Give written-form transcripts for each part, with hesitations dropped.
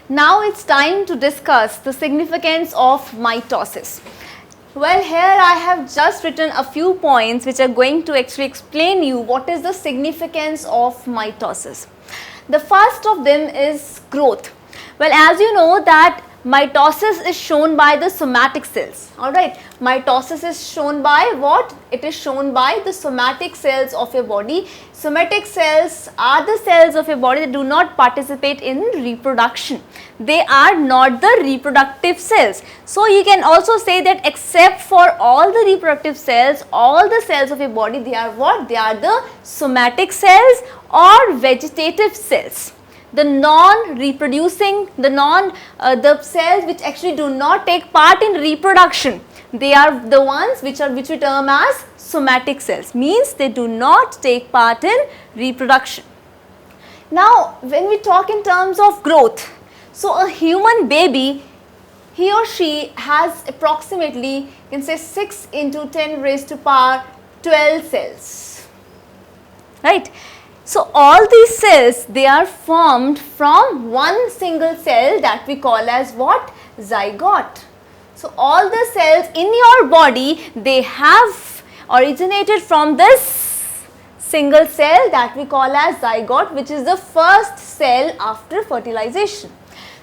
Now it's time to discuss the significance of mitosis. Well, here I have just written a few points which are going to actually explain you what is the significance of mitosis. The first of them is growth. Well, as you know that mitosis is shown by the somatic cells, alright. Mitosis is shown by what? It is shown by the somatic cells of your body. Somatic cells are the cells of your body that do not participate in reproduction. They are not the reproductive cells. So, you can also say that except for all the reproductive cells, all the cells of your body, they are what? They are the somatic cells or vegetative cells. The non-reproducing, the cells which actually do not take part in reproduction, they are the ones which we term as somatic cells, means they do not take part in reproduction. Now, when we talk in terms of growth, so a human baby, he or she has approximately, you can say 6 into 10 raised to power 12 cells, right. So, all these cells, they are formed from one single cell that we call as what? Zygote. So, all the cells in your body, they have originated from this single cell that we call as zygote, which is the first cell after fertilization.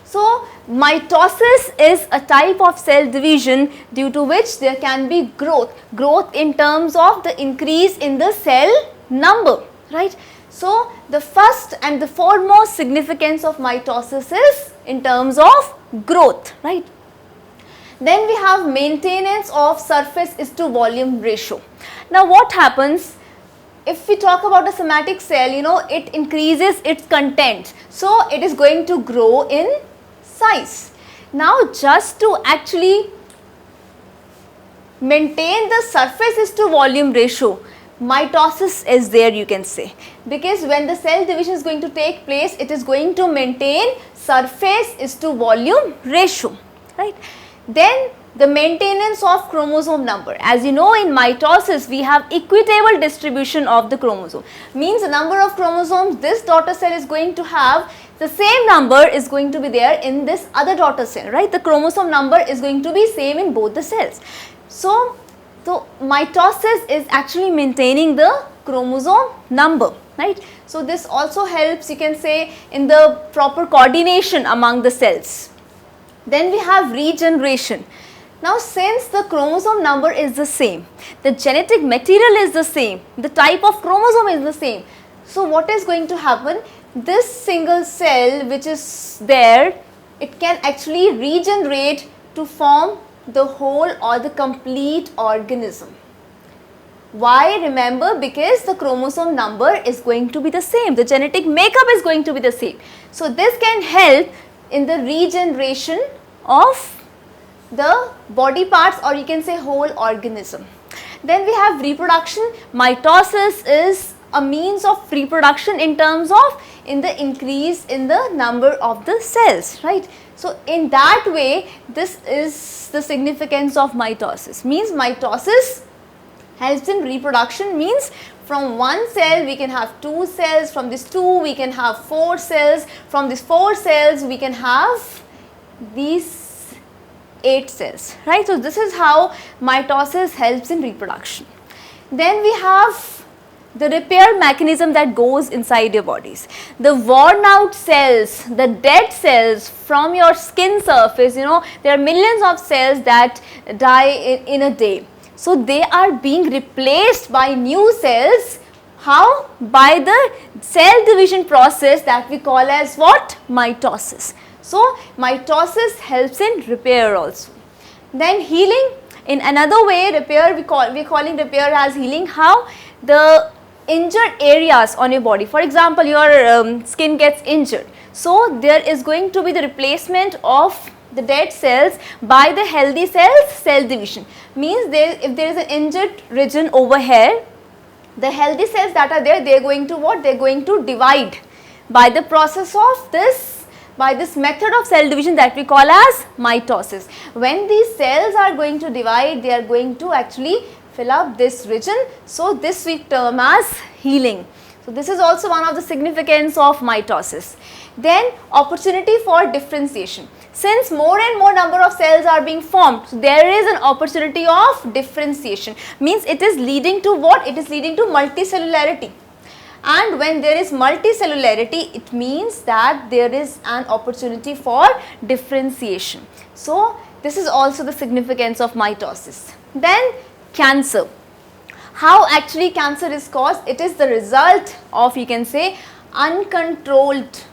So, mitosis is a type of cell division due to which there can be growth in terms of the increase in the cell number, right. So, the first and the foremost significance of mitosis is in terms of growth, right. Then we have maintenance of surface is to volume ratio. Now, what happens if we talk about a somatic cell, you know, it increases its content. So, it is going to grow in size. Now, just to actually maintain the surface is to volume ratio, mitosis is there, you can say, because when the cell division is going to take place, it is going to maintain surface is to volume ratio, right. Then the maintenance of chromosome number. As you know, in mitosis we have equitable distribution of the chromosome, means the number of chromosomes this daughter cell is going to have, the same number is going to be there in this other daughter cell, right. The chromosome number is going to be same in both the cells. So, mitosis is actually maintaining the chromosome number, right. So, this also helps, you can say, in the proper coordination among the cells. Then we have regeneration. Now, since the chromosome number is the same, the genetic material is the same, the type of chromosome is the same. So, what is going to happen? This single cell which is there, it can actually regenerate to form the whole or the complete organism. Why? Remember, because the chromosome number is going to be the same, the genetic makeup is going to be the same. So, this can help in the regeneration of the body parts, or you can say whole organism. Then we have reproduction. Mitosis is a means of reproduction in terms of the increase in the number of the cells, right. So, in that way, this is the significance of mitosis, means mitosis helps in reproduction, means from one cell we can have 2 cells, from this 2 we can have 4 cells, from these 4 cells we can have these 8 cells, right. So, this is how mitosis helps in reproduction. Then we have the repair mechanism that goes inside your bodies. The worn out cells, the dead cells from your skin surface, you know, there are millions of cells that die in a day. So, they are being replaced by new cells. How? By the cell division process that we call as what? Mitosis. So, mitosis helps in repair also. Then healing, in another way, repair, we are calling repair as healing. How? The injured areas on your body, for example, your skin gets injured. So, there is going to be the replacement of the dead cells by the healthy cells, cell division. Means if there is an injured region over here, the healthy cells that are there, they are going to what? They are going to divide by the process of this, by this method of cell division that we call as mitosis. When these cells are going to divide, they are going to actually fill up this region. So, this we term as healing. So, this is also one of the significance of mitosis. Then opportunity for differentiation. Since more and more number of cells are being formed, so there is an opportunity of differentiation. Means it is leading to what? It is leading to multicellularity. And when there is multicellularity, it means that there is an opportunity for differentiation. So this is also the significance of mitosis. Then cancer. How actually cancer is caused? It is the result of, you can say, uncontrolled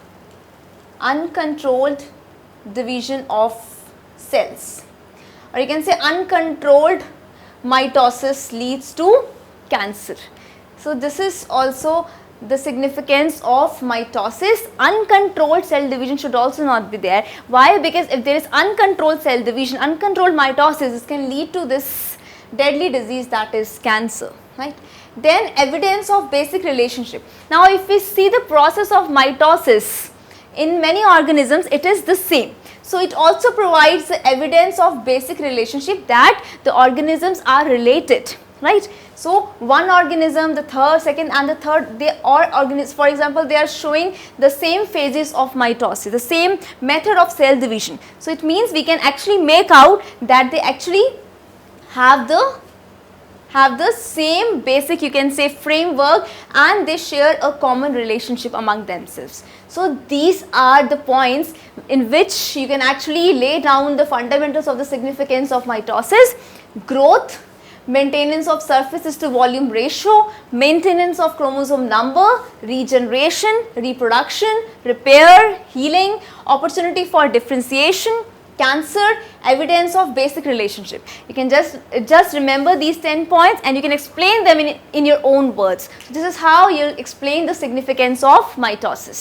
division of cells, or you can say uncontrolled mitosis leads to cancer. So this is also the significance of mitosis. Uncontrolled cell division should also not be there. Why? Because if there is uncontrolled cell division, uncontrolled mitosis, this can lead to this deadly disease, that is cancer, right? Then evidence of basic relationship. Now if we see the process of mitosis in many organisms, it is the same. So it also provides the evidence of basic relationship that the organisms are related, right? So one organism, the third, second and the third, they are organisms, for example, they are showing the same phases of mitosis, the same method of cell division. So it means we can actually make out that they actually have the same basic, you can say, framework, and they share a common relationship among themselves. So these are the points in which you can actually lay down the fundamentals of the significance of mitosis: growth, maintenance of surfaces to volume ratio, maintenance of chromosome number, regeneration, reproduction, repair, healing, opportunity for differentiation, cancer, evidence of basic relationship. You can just remember these 10 points and you can explain them in your own words. This is how you'll explain the significance of mitosis.